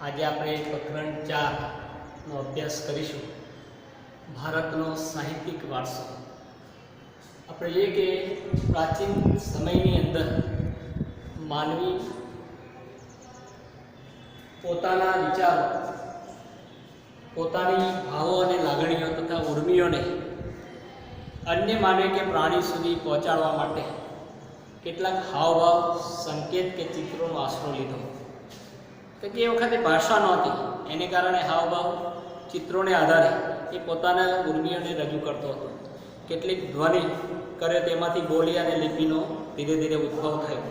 આજે આપણે પ્રકરણ 4નો અભ્યાસ કરીશું. ભારતનો સાહિત્યિક વારસો. આપણે જોઈએ કે પ્રાચીન સમયની અંદર માનવી પોતાના વિચારો, પોતાની ભાવો અને લાગણીઓ તથા ઉર્મિઓને અન્ય માનવી કે પ્રાણી સુધી પહોંચાડવા માટે કેટલાક હાવભાવ, સંકેત કે ચિત્રોનો આશરો લીધો. કે એ વખતે ભાષા નહોતી, એને કારણે હાવભાવ, ચિત્રોને આધારે એ પોતાના ઉર્મિઓને રજૂ કરતો હતો. કેટલીક ધ્વનિ કરે તેમાંથી બોલી અને લિપિનો ધીરે ધીરે ઉદ્ભવ થયો.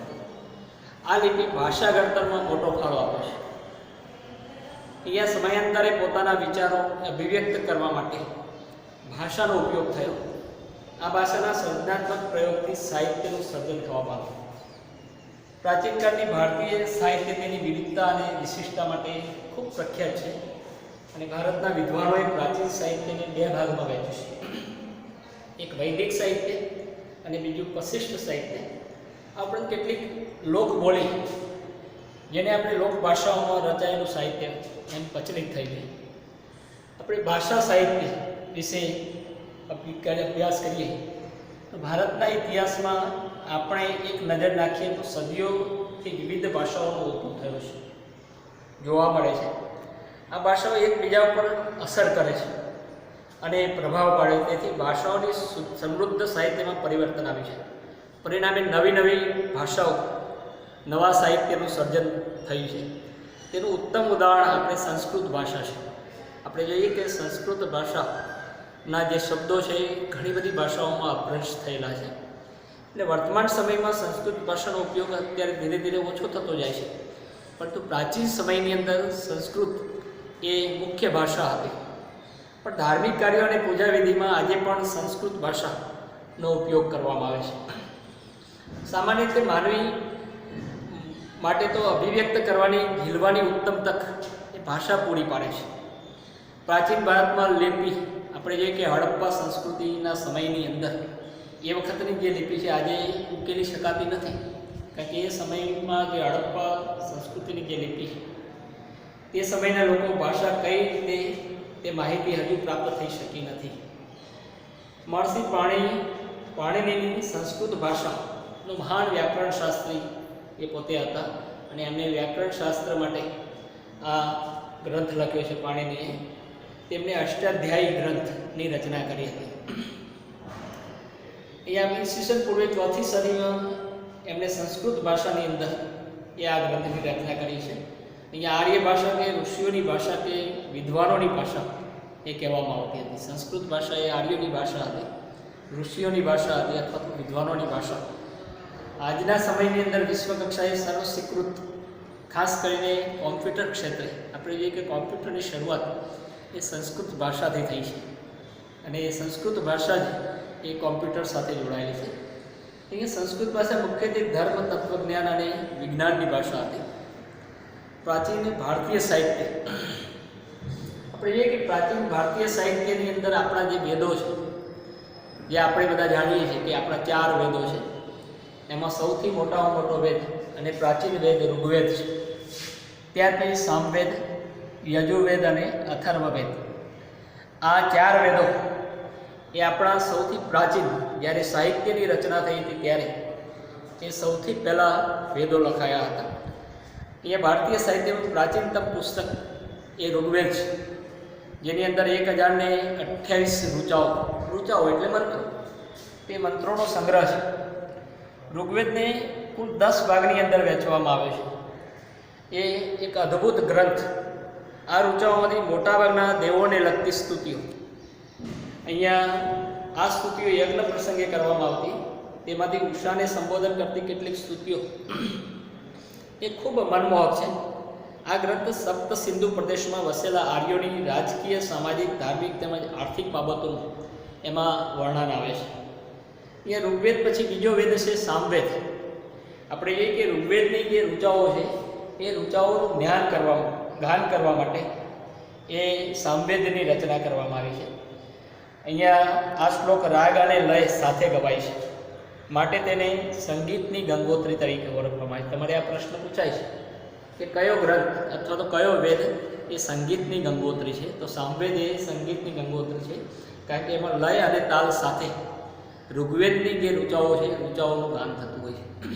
આ લિપિ ભાષા ઘડતરમાં મોટો ફાળો આપે છે. અહીંયા સમયાંતરે પોતાના વિચારો અભિવ્યક્ત કરવા માટે ભાષાનો ઉપયોગ થયો. આ ભાષાના સર્જનાત્મક પ્રયોગથી સાહિત્યનું સર્જન થવા પામ્યું. પ્રાચીન કાળની ભારતીય સાહિત્ય તેની વિવિધતા અને વિશિષ્ટતા માટે ખૂબ પ્રખ્યાત છે અને ભારતના વિદ્વાનોએ પ્રાચીન સાહિત્યને બે ભાગમાં વહેંચ્યું છે. એક વૈદિક સાહિત્ય અને બીજું પ્રશિષ્ટ સાહિત્ય. આપણે કેટલીક લોકબોલી, જેને આપણે લોકભાષાઓમાં રચાયેલું સાહિત્ય એમ પ્રચલિત થઈ ગઈ. આપણે ભાષા સાહિત્ય વિશે અભ્યાસ કરીએ તો ભારતના ઇતિહાસમાં આપણે એક નજર નાખીએ તો સદીઓથી વિવિધ ભાષાઓનો ઉદ્ભવ થયો છે, જોવા મળે છે. આ ભાષાઓ એકબીજા ઉપર અસર કરે છે અને પ્રભાવ પાડે. તેથી ભાષાઓની સમૃદ્ધ સાહિત્યમાં પરિવર્તન આવ્યું છે. પરિણામે નવી નવી ભાષાઓ, નવા સાહિત્યનું સર્જન થયું છે. તેનું ઉત્તમ ઉદાહરણ આપણે સંસ્કૃત ભાષા છે. આપણે જોઈએ કે સંસ્કૃત ભાષાના જે શબ્દો છે એ ઘણી બધી ભાષાઓમાં અભ્રંશ થયેલા છે. એટલે વર્તમાન સમયમાં સંસ્કૃત ભાષાનો ઉપયોગ અત્યારે ધીરે ધીરે ઓછો થતો જાય છે, પરંતુ પ્રાચીન સમયની અંદર સંસ્કૃત એ મુખ્ય ભાષા હતી. પણ ધાર્મિક કાર્યો અને પૂજા વિધિમાં આજે પણ સંસ્કૃત ભાષાનો ઉપયોગ કરવામાં આવે છે. સામાન્ય રીતે માનવી માટે તો અભિવ્યક્ત કરવાની, ઝીલવાની ઉત્તમ તક એ ભાષા પૂરી પાડે છે. પ્રાચીન ભારતમાં લિપિ આપણે જોઈએ કે હડપ્પા સંસ્કૃતિના સમયની અંદર એ વખતની જે લિપિ છે આજે ઉકેલી શકાતી નથી, કારણ કે એ સમયમાં જે હડપ્પા સંસ્કૃતિની જે લિપિ તે સમયના લોકો ભાષા કઈ રીતે તે માહિતી હજુ પ્રાપ્ત થઈ શકી નથી. મહર્ષિ પાણિનીની સંસ્કૃત ભાષાનો મહાન વ્યાકરણ શાસ્ત્રી એ પોતે હતા અને એમને વ્યાકરણ શાસ્ત્ર માટે આ ગ્રંથ લખ્યો છે. પાણિનીએ તેમને અષ્ટાધ્યાયી ગ્રંથની રચના કરી હતી. અહીંયા ઈસવીસન પૂર્વે 4મી સદીમાં એમણે સંસ્કૃત ભાષાની અંદર એ આ ગ્રંથની રચના કરી છે. અહીંયા આર્ય ભાષા કે ઋષિઓની ભાષા કે વિદ્વાનોની ભાષા એ કહેવામાં આવતી હતી. સંસ્કૃત ભાષા એ આર્યોની ભાષા હતી, ઋષિઓની ભાષા હતી અથવા તો વિદ્વાનોની ભાષા. આજના સમયની અંદર વિશ્વકક્ષાએ સર્વસ્વીકૃત, ખાસ કરીને કોમ્પ્યુટર ક્ષેત્રે આપણે જોઈએ કે કોમ્પ્યુટરની શરૂઆત એ સંસ્કૃત ભાષાથી થઈ છે અને એ સંસ્કૃત ભાષા જ એ કોમ્પ્યુટર સાથે જોડાયેલી છે. અહીંયા સંસ્કૃત ભાષા મુખ્યત્વે ધર્મ, તત્વજ્ઞાન અને વિજ્ઞાનની ભાષા હતી. પ્રાચીન ભારતીય સાહિત્ય આપણે જોઈએ કે પ્રાચીન ભારતીય સાહિત્યની અંદર આપણા જે વેદો છે, જે આપણે બધા જાણીએ છીએ કે આપણા 4 વેદો છે, એમાં સૌથી મોટામાં મોટો વેદ અને પ્રાચીન વેદ ઋગ્વેદ છે. ત્યાર પછી સામવેદ, યજુર્વેદ અને અથર્વવેદ. આ 4 વેદો એ આપણા સૌથી પ્રાચીન, જ્યારે સાહિત્યની રચના થઈ હતી ત્યારે એ સૌથી પહેલાં વેદો લખાયા હતા. એ ભારતીય સાહિત્યનું પ્રાચીનતમ પુસ્તક એ ઋગ્વેદ છે, જેની અંદર 1028 ઋચાઓ એટલે મંત્રો, તે મંત્રોનો સંગ્રહ છે. ઋગ્વેદને કુલ 10 ભાગની અંદર વહેંચવામાં આવે છે. એ એક અદ્ભુત ગ્રંથ. આ ઋચાઓમાંથી મોટાભાગના દેવોને લગતી સ્તુતિઓ, અહીંયા આ સ્તુતિઓ યજ્ઞ પ્રસંગે કરવામાં આવતી. તેમાંથી ઉષાને સંબોધન કરતી કેટલીક સ્તુતિઓ એ ખૂબ મનમોહક છે. આ ગ્રંથ સપ્ત સિંધુ પ્રદેશમાં વસેલા આર્યોની રાજકીય, સામાજિક, ધાર્મિક તેમજ આર્થિક બાબતોનું એમાં વર્ણન આવે છે. અહીંયા ઋગ્વેદ પછી બીજો વેદ છે સામવેદ. આપણે જોઈએ કે ઋગ્વેદની જે ઋચાઓ છે એ ઋચાઓનું ગાન કરવા માટે એ સામવેદની રચના કરવામાં આવી છે. અહીંયા આ શ્લોક રાગ અને લય સાથે ગવાય છે, માટે તેને સંગીતની ગંગોત્રી તરીકે ઓળખવામાં આવે છે. તમારે આ પ્રશ્ન પૂછાય છે કે કયો ગ્રંથ અથવા તો કયો વેદ એ સંગીતની ગંગોત્રી છે. તો સામવેદ એ સંગીતની ગંગોત્રી છે, કારણ કે એમાં લય અને તાલ સાથે ઋગ્વેદની જે ઋચાઓ છે ઋચાઓનું ગાન થતું હોય છે.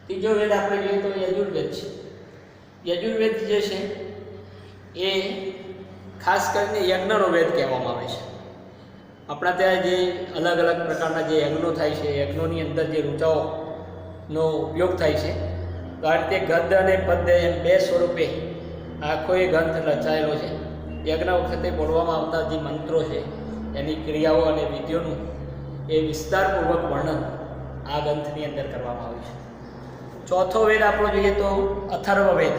ત્રીજો વેદ આપણે જોઈએ તો યજુર્વેદ છે. યજુર્વેદ જે છે એ ખાસ કરીને યજ્ઞનો વેદ કહેવામાં આવે છે. આપણા ત્યાં જે અલગ અલગ પ્રકારના જે યજ્ઞો થાય છે, યજ્ઞોની અંદર જે ઋચાઓનો ઉપયોગ થાય છે, તો આ રીતે ગદ્ય અને પદ્ય એમ બે સ્વરૂપે આખો એ ગ્રંથ રચાયેલો છે. યજ્ઞ વખતે બોલવામાં આવતા જે મંત્રો છે એની ક્રિયાઓ અને વિધિઓનું એ વિસ્તારપૂર્વક વર્ણન આ ગ્રંથની અંદર કરવામાં આવ્યું છે. ચોથો વેદ આપણો જોઈએ તો અથર્વવેદ.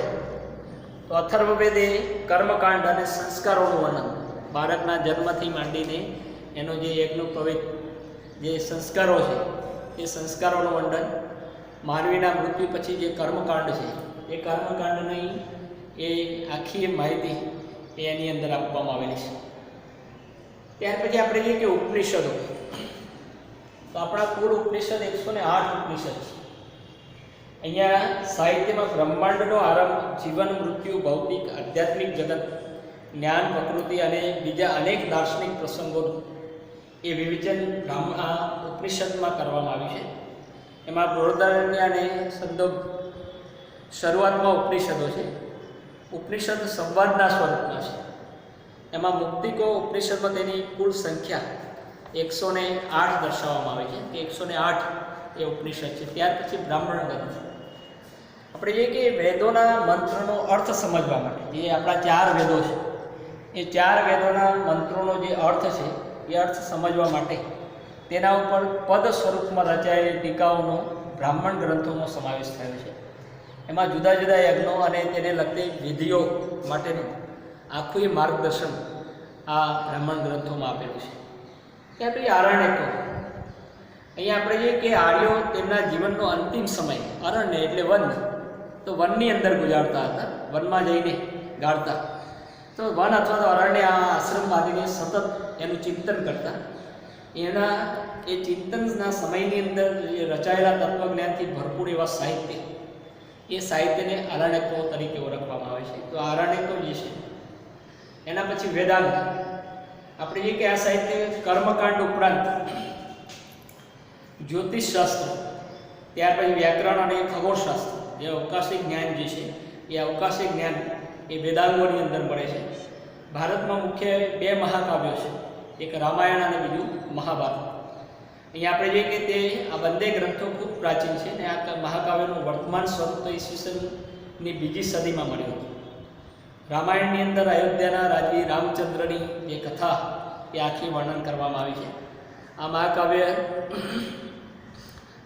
તો અથર્વવેદ એ કર્મકાંડ અને સંસ્કારોનું વર્ણન, બાળકના જન્મથી માંડીને એનો જે યજ્ઞોપવિત જે સંસ્કારો છે એ સંસ્કારોનું વર્ણન, માનવીના મૃત્યુ પછી જે કર્મકાંડ છે એ કર્મકાંડની એ આખી માહિતી એ એની અંદર આપવામાં આવેલી છે. ત્યાર પછી આપણે જોઈએ કે ઉપનિષદો. તો આપણા કુલ ઉપનિષદ 108 ઉપનિષદ છે. અહીંયા સાહિત્યમાં બ્રહ્માંડનો આરંભ, જીવન, મૃત્યુ, ભૌતિક, આધ્યાત્મિક જગત, જ્ઞાન, પ્રકૃતિ અને બીજા અનેક દાર્શનિક પ્રસંગોનું એ વિવેચન આ ઉપનિષદમાં કરવામાં આવ્યું છે. એમાં બૃહદારણ્ય અને સંદોગ શરૂઆતમાં ઉપનિષદો છે. ઉપનિષદ સંવાદના સ્વરૂપના છે. એમાં મુક્તિકો ઉપનિષદમાં તેની કુલ સંખ્યા 108 દર્શાવવામાં આવે છે કે 108 એ ઉપનિષદ છે. ત્યાર પછી બ્રાહ્મણ ગ્રંથ. આપણે જોઈએ કે વેદોના મંત્રનો અર્થ સમજવા માટે જે આપણા 4 વેદો છે એ 4 વેદોના મંત્રોનો જે અર્થ છે એ અર્થ સમજવા માટે તેના ઉપર પદ સ્વરૂપમાં રચાયેલી ટીકાઓનો બ્રાહ્મણ ગ્રંથોનો સમાવેશ થયો છે. એમાં જુદા જુદા યજ્ઞો અને તેને લગતી વિધિઓ માટેનું આખું એ માર્ગદર્શન આ બ્રાહ્મણ ગ્રંથોમાં આપેલું છે. ત્યાં પછી આરણ્યકો. અહીંયા આપણે જોઈએ કે આર્યો તેમના જીવનનો અંતિમ સમય અરણ્ય એટલે વન, તો વનની અંદર ગુજારતા હતા, વનમાં જઈને ગાળતા. તો વન અથવા તો અરણ્ય આ આશ્રમવાદીને સતત એનું ચિંતન કરતા. એના એ ચિંતનના સમયની અંદર જે રચાયેલા તત્વજ્ઞાનથી ભરપૂર એવા સાહિત્ય, એ સાહિત્યને આરણ્યકો તરીકે ઓળખવામાં આવે છે. તો આરણ્યકો જે છે એના પછી વેદાંત. આપણે જોઈએ કે આ સાહિત્ય કર્મકાંડ ઉપરાંત જ્યોતિષશાસ્ત્ર, ત્યાર પછી વ્યાકરણ અને ખગોળશાસ્ત્ર, જે અવકાશી જ્ઞાન જે છે એ અવકાશી જ્ઞાન એ વેદાંગોની અંદર મળે છે. ભારતમાં મુખ્ય 2 મહાકાવ્યો છે, એક રામાયણ અને બીજું મહાભારત. અહીંયા આપણે જોઈએ કે તે આ બંને ગ્રંથો ખૂબ પ્રાચીન છે અને આ મહાકાવ્યનું વર્તમાન સ્વરૂપ તો ઈસવીસનની 2જી સદીમાં મળ્યું હતું. રામાયણની અંદર અયોધ્યાના રાજવી રામચંદ્રની જે કથા એ આખી વર્ણન કરવામાં આવી છે. આ મહાકાવ્ય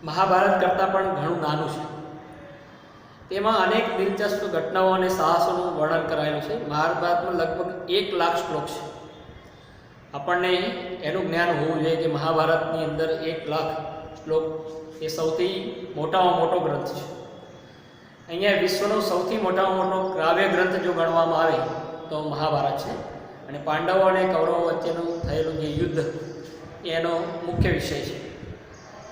મહાભારત કરતાં પણ ઘણું નાનું છે. તેમાં અનેક દિલચસ્પ ઘટનાઓ અને સાહસોનું વર્ણન કરાયેલું છે. મહાભારતમાં લગભગ 1 લાખ શ્લોક છે. આપણને એનું જ્ઞાન હોવું જોઈએ કે મહાભારતની અંદર 1 લાખ શ્લોક એ સૌથી મોટામાં મોટો ગ્રંથ છે. અહીંયા વિશ્વનો સૌથી મોટામાં મોટો કાવ્ય ગ્રંથ જો ગણવામાં આવે તો મહાભારત છે. અને પાંડવો અને કૌરવો વચ્ચેનું થયેલું જે યુદ્ધ એનો મુખ્ય વિષય છે.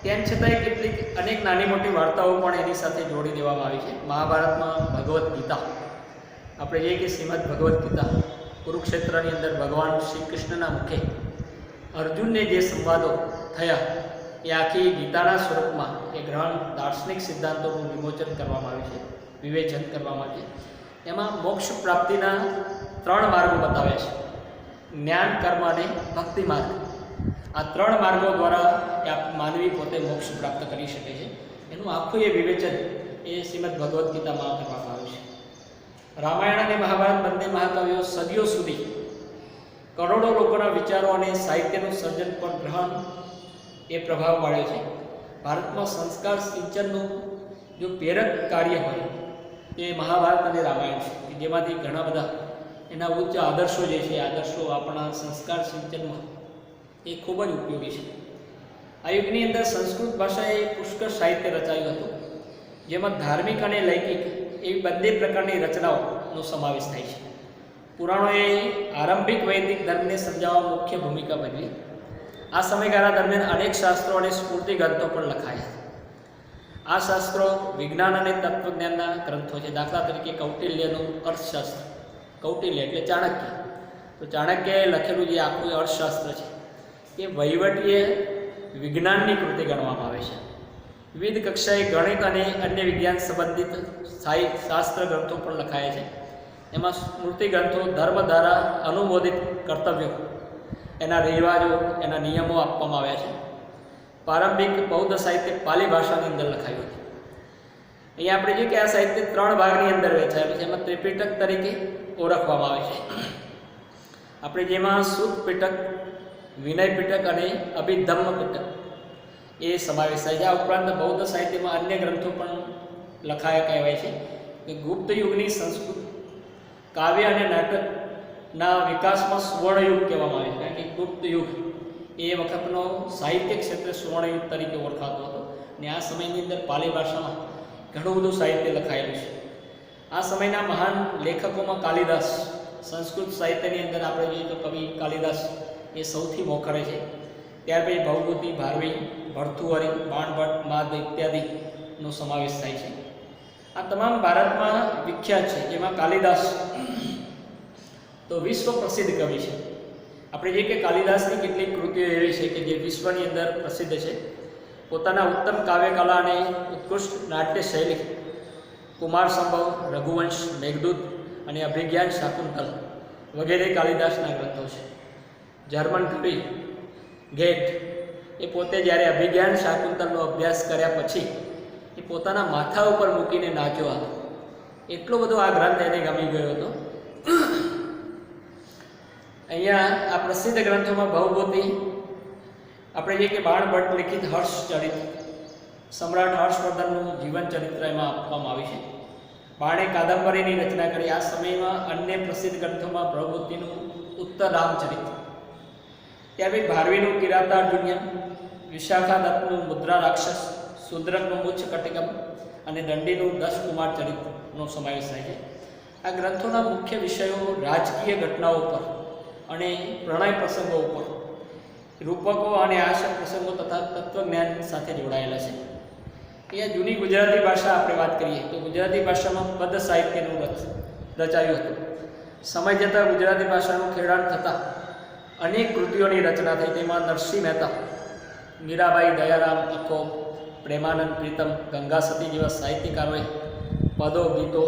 તેમ છતાંય કેટલીક અનેક નાની મોટી વાર્તાઓ પણ એની સાથે જોડી દેવામાં આવી છે. મહાભારતમાં ભગવદ્ ગીતા, આપણે જોઈએ કે શ્રીમદ ભગવદ્ ગીતા કુરુક્ષેત્રની અંદર ભગવાન શ્રી કૃષ્ણના મુખે અર્જુનને જે સંવાદો થયા એ આખી ગીતાના સ્વરૂપમાં એ ગ્રહણ દાર્શનિક સિદ્ધાંતોનું વિમોચન કરવામાં આવ્યું છે, વિવેચન કરવામાં આવ્યું છે. એમાં મોક્ષ પ્રાપ્તિના 3 માર્ગો બતાવ્યા છે: જ્ઞાન, કર્મ અને ભક્તિ માર્ગ. આ 3 માર્ગો દ્વારા માનવી પોતે મોક્ષ પ્રાપ્ત કરી શકે છે. એનું આખું એ વિવેચન એ શ્રીમદ ભગવદ્ ગીતામાં કરવામાં આવ્યું છે. રામાયણ અને મહાભારત બંને મહાકાવ્યો સદીઓ સુધી કરોડો લોકોના વિચારો અને સાહિત્યનું સર્જન પર ગ્રહણ એ પ્રભાવ પાડ્યો છે. ભારતમાં સંસ્કાર સિંચનનું જો પ્રેરક કાર્ય હોય તે મહાભારત અને રામાયણ છે, જેમાંથી ઘણા બધા એના ઉચ્ચ આદર્શો જે છે, આદર્શો આપણા સંસ્કાર સિંચનમાં એ ખૂબ જ ઉપયોગી છે. આ યુગની અંદર સંસ્કૃત ભાષાએ પુષ્કળ સાહિત્ય રચાયું હતું, જેમાં ધાર્મિક અને લૌકિક એવી બંને પ્રકારની રચનાઓનો સમાવેશ થાય છે. પુરાણોએ આરંભિક વૈદિક ધર્મને સમજાવવા મુખ્ય ભૂમિકા ભજવી. આ સમયગાળા દરમિયાન અનેક શાસ્ત્રો અને સ્મૃતિ ગ્રંથો પણ લખાયા. આ શાસ્ત્રો વિજ્ઞાન અને તત્વજ્ઞાનના ગ્રંથો છે. દાખલા તરીકે કૌટિલ્યનું અર્થશાસ્ત્ર, કૌટિલ્ય એટલે ચાણક્ય, તો ચાણક્યએ લખેલું જે આખું અર્થશાસ્ત્ર છે એ વહીવટીય વિજ્ઞાનની કૃતિ ગણવામાં આવે છે. વિવિધ કક્ષાએ ગણિત અને અન્ય વિજ્ઞાન સંબંધિત શાસ્ત્ર ગ્રંથો પણ લખાયા છે. એમાં સ્મૃતિ ગ્રંથો ધર્મ દ્વારા અનુમોદિત કર્તવ્યો, એના રિવાજો, એના નિયમો આપવામાં આવ્યા છે. પ્રારંભિક બૌદ્ધ સાહિત્ય પાલી ભાષાની અંદર લખાયું હતું. અહીંયા આપણે જોઈએ કે આ સાહિત્ય 3 ભાગની અંદર વહેંચાયેલું છે. એમાં ત્રિપિટક તરીકે ઓળખવામાં આવે છે. આપણે જેમાં સુત પિટક, વિનય પિટક અને અભિધમ્મ પિટક એ સમાવેશ થાય છે. આ ઉપરાંત બૌદ્ધ સાહિત્યમાં અન્ય ગ્રંથો પણ લખાયા કહેવાય છે કે ગુપ્ત યુગની સંસ્કૃત કાવ્ય અને નાટકના વિકાસમાં સુવર્ણયુગ કહેવામાં આવે છે. કારણ કે ગુપ્ત યુગ એ વખતનો સાહિત્ય ક્ષેત્રે સુવર્ણયુગ તરીકે ઓળખાતો હતો અને આ સમયની અંદર પાલી ભાષામાં ઘણું બધું સાહિત્ય લખાયેલું છે. આ સમયના મહાન લેખકોમાં કાલિદાસ, સંસ્કૃત સાહિત્યની અંદર આપણે જોઈએ તો કવિ કાલિદાસ એ સૌથી મોખરે છે. ત્યાર પછી ભવભૂતિ, ભારવી, ભર્તૃહરિ, બાણભટ્ટ, માદ ઇત્યાદિનો સમાવેશ થાય છે. આ તમામ ભારતમાં વિખ્યાત છે. જેમાં કાલિદાસ તો વિશ્વ પ્રસિદ્ધ કવિ છે. આપણે જોઈએ કે કાલિદાસની કેટલીક કૃતિઓ એવી છે કે જે વિશ્વની અંદર પ્રસિદ્ધ છે. પોતાના ઉત્તમ કાવ્યકલા અને ઉત્કૃષ્ટ નાટ્ય શૈલી, કુમાર સંભવ, રઘુવંશ, મેઘદૂત અને અભિજ્ઞાન શાકુંતલ વગેરે કાલિદાસના ગ્રંથો છે. જર્મન કવિ ગેટ એ પોતે જ્યારે અભિજ્ઞાન શાકુંતલનો અભ્યાસ કર્યા પછી એ પોતાના માથા ઉપર મૂકીને નાચ્યો હતો. એટલો બધો આ ગ્રંથ એને ગમી ગયો હતો. અહીંયા આ પ્રસિદ્ધ ગ્રંથોમાં ભવભૂતિ આપણે જોઈએ કે બાણભટ્ટ લિખિત હર્ષચરિત, સમ્રાટ હર્ષવર્ધનનું જીવન ચરિત્ર એમાં આપવામાં આવ્યું છે. બાણે કાદંબરીની રચના કરી. આ સમયમાં અન્ય પ્રસિદ્ધ ગ્રંથોમાં ભવભૂતિનું ઉત્તર રામચરિત, ત્યારબાદ ભારવીનું કિરાતાર્જુન્યમ, વિશાખા દત્તનું મુદ્રા રાક્ષસ, શુદ્રકનું મુચ્છ કટિકમ અને દંડીનું 10 કુમાર ચરિત્રનો સમાવેશ થાય છે. આ ગ્રંથોના મુખ્ય વિષયો રાજકીય ઘટનાઓ પર અને પ્રણય પ્રસંગો ઉપર, રૂપકો અને આશય પ્રસંગો તથા તત્વજ્ઞાન સાથે જોડાયેલા છે. અહીંયા જૂની ગુજરાતી ભાષા આપણે વાત કરીએ તો ગુજરાતી ભાષામાં પદ સાહિત્યનું રચાયું હતું. સમય જતાં ગુજરાતી ભાષાનું ખેડાણ થતાં અનેક કૃતિઓની રચના થઈ. તેમાં નરસિંહ મહેતા, મીરાબાઈ, દયારામ, અખો, પ્રેમાનંદ પ્રીતમ, ગંગા સતી જેવા સાહિત્યકારોએ પદો, ગીતો,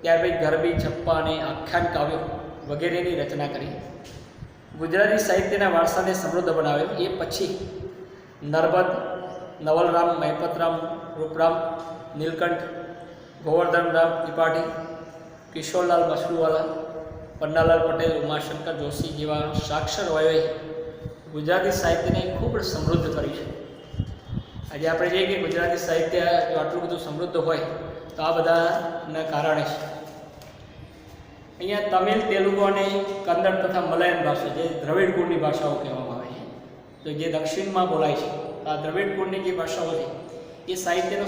ત્યારબાદ ગરબી, છપ્પા અને આખ્યાન કાવ્યો વગેરેની રચના કરી. ગુજરાતી સાહિત્યના વારસાને સમૃદ્ધ બનાવ્યો. એ પછી નર્મદ, નવલરામ, મહેપતરામ, રૂપરામ, નીલકંઠ, ગોવર્ધનરામ ત્રિપાઠી, કિશોરલાલ મશરૂવાલા, પન્નાલાલ પટેલ, ઉમાશંકર જોશી જેવા સાક્ષરવાયોએ ગુજરાતી સાહિત્યને ખૂબ સમૃદ્ધ કર્યું છે. આજે આપણે જોઈએ કે ગુજરાતી સાહિત્ય જો આટલું બધું સમૃદ્ધ હોય તો આ બધાના કારણે છે. અહીંયા તમિલ, તેલુગુ અને કન્નડ તથા મલયાલમ ભાષા, જે દ્રવિડ કુળની ભાષાઓ કહેવામાં આવે છે, તો જે દક્ષિણમાં બોલાય છે, આ દ્રવિડ કુળની જે ભાષાઓ છે એ સાહિત્યનો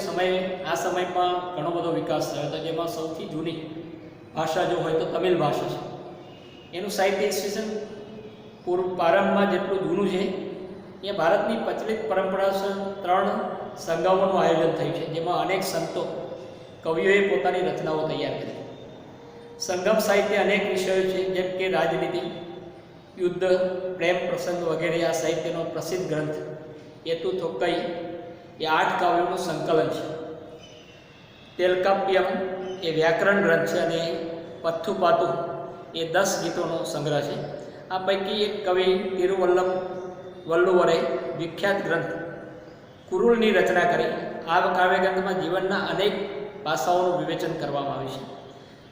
આ સમયમાં ઘણો બધો વિકાસ થયો હતો. જેમાં સૌથી જૂની ભાષા જો હોય તો તમિલ ભાષા છે. એનું સાહિત્ય ઈસવીસન પ્રારંભમાં જેટલું જૂનું છે એ ભારતની પ્રચલિત પરંપરા 3 સંગમોનું આયોજન થયું છે. જેમાં અનેક સંતો, કવિઓએ પોતાની રચનાઓ તૈયાર કરી. સંગમ સાહિત્ય અનેક વિષયો છે, જેમ કે રાજનીતિ, યુદ્ધ, પ્રેમ પ્રસંગ વગેરે. આ સાહિત્યનો પ્રસિદ્ધ ગ્રંથ એતુ થોક્કઈ એ 8 કાવ્યોનું સંકલન છે. તેલકાપ્યમ એ વ્યાકરણ ગ્રંથ છે અને પથ્થુપાતુ એ 10 ગીતોનો સંગ્રહ છે. આ પૈકી એક કવિ તિરુવલ્લુવરે વિખ્યાત ગ્રંથ કુરુલની રચના કરી. આ કાવ્ય ગ્રંથમાં જીવનના અનેક પાસાઓનું વિવેચન કરવામાં આવ્યું છે.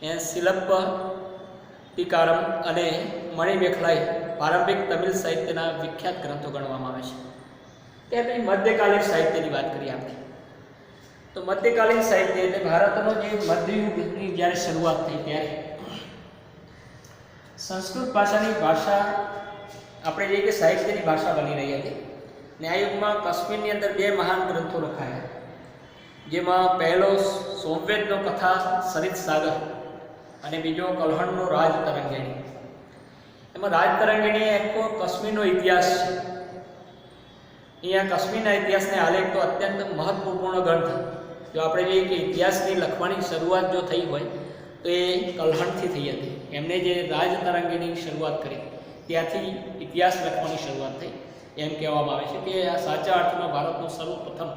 એ શિલપ્પતિકારમ અને મણિમેખલાઈ પ્રારંભિક તમિલ સાહિત્યના વિખ્યાત ગ્રંથો ગણવામાં આવે છે. ત્યાર પછી મધ્યકાલીન સાહિત્યની વાત કરીએ આપણે તો મધ્યકાલીન સાહિત્ય એટલે ભારતનો જે મધ્યયુગની જ્યારે શરૂઆત થઈ ત્યારે સંસ્કૃત ભાષાની ભાષા આપણે જોઈએ કે સાહિત્યની ભાષા બની રહી હતી. ને આ યુગમાં કાશ્મીરની અંદર 2 મહાન ગ્રંથો લખાયા, જેમાં પહેલો સોમવેદનો કથા સરિત સાગર અને બીજો કલ્હણનો રાજ તરંગિણી. એમાં રાજ તરંગિણી આખો કાશ્મીરનો ઇતિહાસ છે. અહીંયા કાશ્મીરના ઇતિહાસને આલેખતો અત્યંત મહત્વપૂર્ણ ગ્રંથ. જો આપણે જોઈએ કે ઇતિહાસની લખવાની શરૂઆત જો થઈ હોય તો એ કલ્હણથી થઈ હતી. એમને જે રાજતરંગીની શરૂઆત કરી ત્યાંથી ઇતિહાસ લખવાની શરૂઆત થઈ. એમ કહેવામાં આવે છે કે આ સાચા અર્થમાં ભારતનો સર્વપ્રથમ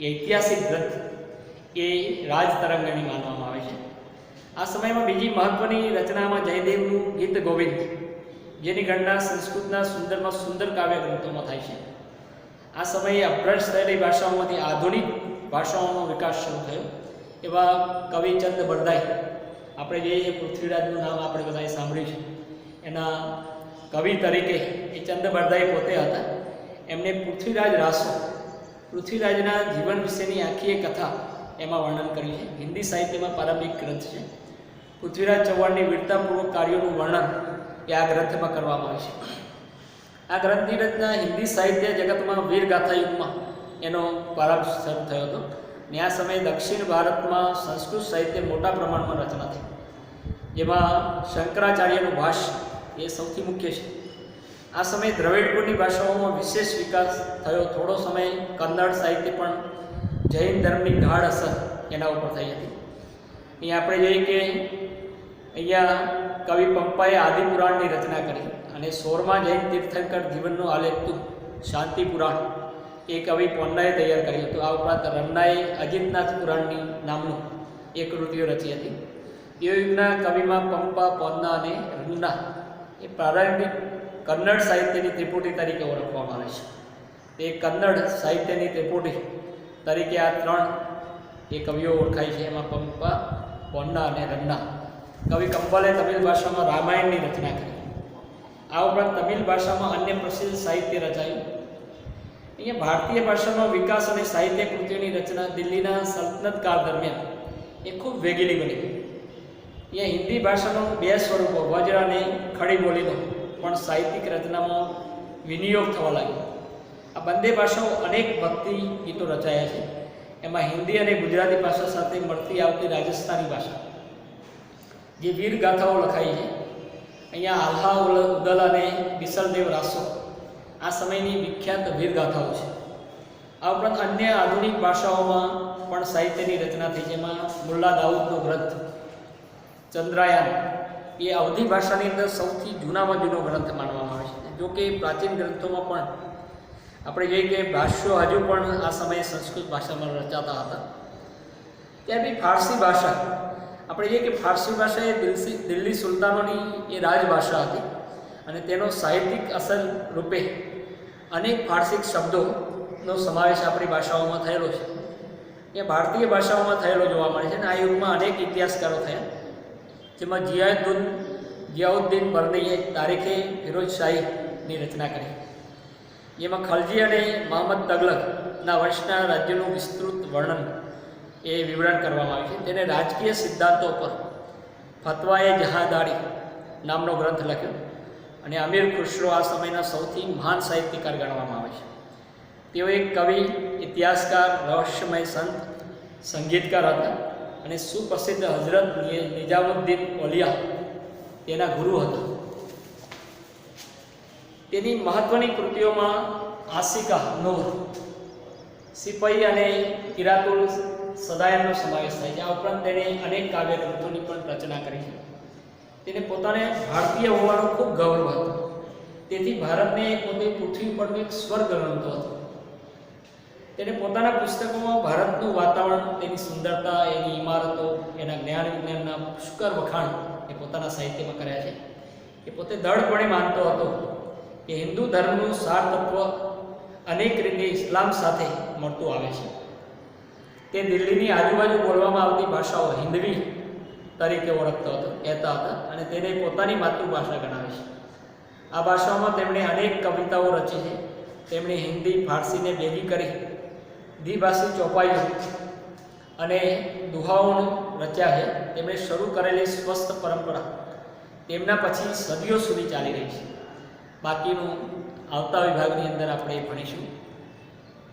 ઐતિહાસિક ગ્રંથ એ રાજતરંગીણી માનવામાં આવે છે. આ સમયમાં બીજી મહત્વની રચનામાં જયદેવનું ગીત ગોવિંદ, જેની ગણના સંસ્કૃતના સુંદરમાં સુંદર કાવ્ય ગ્રંથોમાં થાય છે. આ સમયે અભ્રંશ થયેલી ભાષાઓમાંથી આધુનિક ભાષાઓનો વિકાસ શરૂ થયો. એવા કવિ ચંદ બરદાઈ, આપણે જોઈએ પૃથ્વીરાજનું નામ આપણે બધાએ સાંભળ્યું છે. એના કવિ તરીકે એ ચંદ બરદાઈ પોતે હતા. એમને પૃથ્વીરાજ રાસો, પૃથ્વીરાજના જીવન વિશેની આખી એક કથા એમાં વર્ણન કર્યું છે. હિન્દી સાહિત્યમાં પ્રારંભિક ગ્રંથ છે. પૃથ્વીરાજ ચૌહાણની વીરતાપૂર્વક કાર્યોનું વર્ણન એ આ ગ્રંથમાં કરવામાં આવે છે. આ ગ્રંથની રચના હિન્દી સાહિત્ય જગતમાં વીરગાથા યુગમાં એનો પ્રારંભ શરૂ થયો હતો. ને આ સમયે દક્ષિણ ભારતમાં સંસ્કૃત સાહિત્ય મોટા પ્રમાણમાં રચના થઈ, જેમાં શંકરાચાર્યનું ભાષ્ય એ સૌથી મુખ્ય છે. આ સમયે દ્રવિડકુળની ભાષાઓમાં વિશેષ વિકાસ થયો. થોડો સમય કન્નડ સાહિત્ય પણ જૈન ધર્મની ગાઢ અસર એના ઉપર થઈ હતી. અહીંયા આપણે જોઈએ કે અહીંયા કવિ પંપાએ આદિપુરાણની રચના કરી અને 16મા જૈન તીર્થંકર જીવનનું આલેખતું શાંતિ પુરાણ એ કવિ પોન્નાએ તૈયાર કર્યું હતું. આ ઉપરાંત રન્નાએ અજિતનાથ પુરાણની નામનું એક કૃતિઓ રચી હતી. એ યુગના કવિમાં પંપા, પોન્ના અને રન્ના એ પ્રારંભિક કન્નડ સાહિત્યની ત્રિપુટી તરીકે ઓળખવામાં આવે છે. તે કન્નડ સાહિત્યની ત્રિપુટી તરીકે આ ત્રણ એ કવિઓ ઓળખાય છે. એમાં પંપા, પોન્ના અને રન્ના. કવિ કંબલે તમિલ ભાષામાં રામાયણની રચના કરી. આ ઉપરાંત તમિલ ભાષામાં અન્ય પ્રસિદ્ધ સાહિત્ય રચાયું. અહીંયા ભારતીય ભાષાનો વિકાસ અને સાહિત્ય કૃતિઓની રચના દિલ્હીના સલ્તનત કાળ દરમિયાન એ ખૂબ વેગીલી બની. અહીંયા હિન્દી ભાષાનો બે સ્વરૂપો વજ્ર અને ખડી બોલીનો પણ સાહિત્યિક રચનામાં વિનિયોગ થવા લાગ્યો. આ બંને ભાષાઓ અનેક ભક્તિ ગીતો રચાયા છે. એમાં હિન્દી અને ગુજરાતી ભાષા સાથે મળતી આવતી રાજસ્થાની ભાષા જે વીર ગાથાઓ લખાઈ છે. અહીંયા આલ્હા ઉદલ અને બિસલદેવ રાસો આ સમયની વિખ્યાત વીર ગાથાઓ છે. આ ઉપરાંત અન્ય આધુનિક ભાષાઓમાં પણ સાહિત્યની રચના થઈ, જેમાં મુલ્લા દાઉદનો ગ્રંથ ચંદ્રાયન એ અવધી ભાષાની અંદર સૌથી જૂનામાં જૂનો ગ્રંથ માનવામાં આવે છે. જો કે પ્રાચીન ગ્રંથોમાં પણ આપણે જોઈએ કે ભાષ્યો હજુ પણ આ સમયે સંસ્કૃત ભાષામાં રચાતા હતા. ત્યારથી ફારસી ભાષા, આપણે જોઈએ કે ફારસી ભાષા એ દિલ્હી સુલતાનોની એ રાજભાષા હતી અને તેનો સાહિત્યિક અસર રૂપે અનેક ફારસી શબ્દોનો સમાવેશ આપણી ભાષાઓમાં થયેલો છે. એ ભારતીય ભાષાઓમાં થયેલો જોવા મળે છે. અને આ યુગમાં અનેક ઇતિહાસકારો થયા, જેમાં જિયાઉદ્દીન બર્નીએ તારીખે ફિરોઝશાહીની રચના કરી, જેમાં ખલજી અને મોહમ્મદ તગલકના વંશના રાજ્યનું વિસ્તૃત વર્ણન એ વિવરણ કરવામાં આવ્યું છે. તેને રાજકીય સિદ્ધાંતો પર ફતવાએ જહાદારી નામનો ગ્રંથ લખ્યો અને અમીર ખુશરો આ સમયના સૌથી મહાન સાહિત્યકાર ગણવામાં આવે છે. તેઓ એક કવિ, ઇતિહાસકાર, રહસ્યમય સંત, સંગીતકાર હતા અને સુપ્રસિદ્ધ હઝરત નિઝામુદ્દીન ઓલિયા તેના ગુરુ હતા. તેની મહત્વની કૃતિઓમાં આશિકા નૂર, સિપાઈ અને કિરાતુલ સદાયનનો સમાવેશ થાય છે. આ ઉપરાંત તેણે અનેક કાવ્ય ગ્રંથોની પણ રચના કરી છે. તેને પોતાને ભારતીય હોવાનો ખૂબ ગૌરવ હતો. તેથી ભારતને પોતે પૃથ્વી પરનું એક સ્વર્ગ ગણતો હતો. તેને પોતાના પુસ્તકોમાં ભારતનું વાતાવરણ, તેની સુંદરતા, એની ઇમારતો, એના જ્ઞાન વિજ્ઞાનના પુષ્કળ વખાણ એ પોતાના સાહિત્યમાં કર્યા છે. એ પોતે દૃઢપણે માનતો હતો કે હિન્દુ ધર્મનું સાર તત્વ અનેક રીતે ઇસ્લામ સાથે મળતું આવે છે. તે દિલ્હીની આજુબાજુ બોલવામાં આવતી ભાષાઓ હિન્દવી તરીકે ઓળખતો હતો, કહેતા હતા અને તેને પોતાની માતૃભાષા ગણાવે છે. આ ભાષાઓમાં તેમણે અનેક કવિતાઓ રચી છે. તેમણે હિન્દી, ફારસીને ભેગી કરી દ્વિભાષી ચોપાઈઓ અને દુહાઓ રચ્યા છે. તેમણે શરૂ કરેલી સ્વસ્થ પરંપરા તેમના પછી સદીઓ સુધી ચાલી રહી છે. બાકીનું આવતા વિભાગની અંદર આપણે ભણીશું.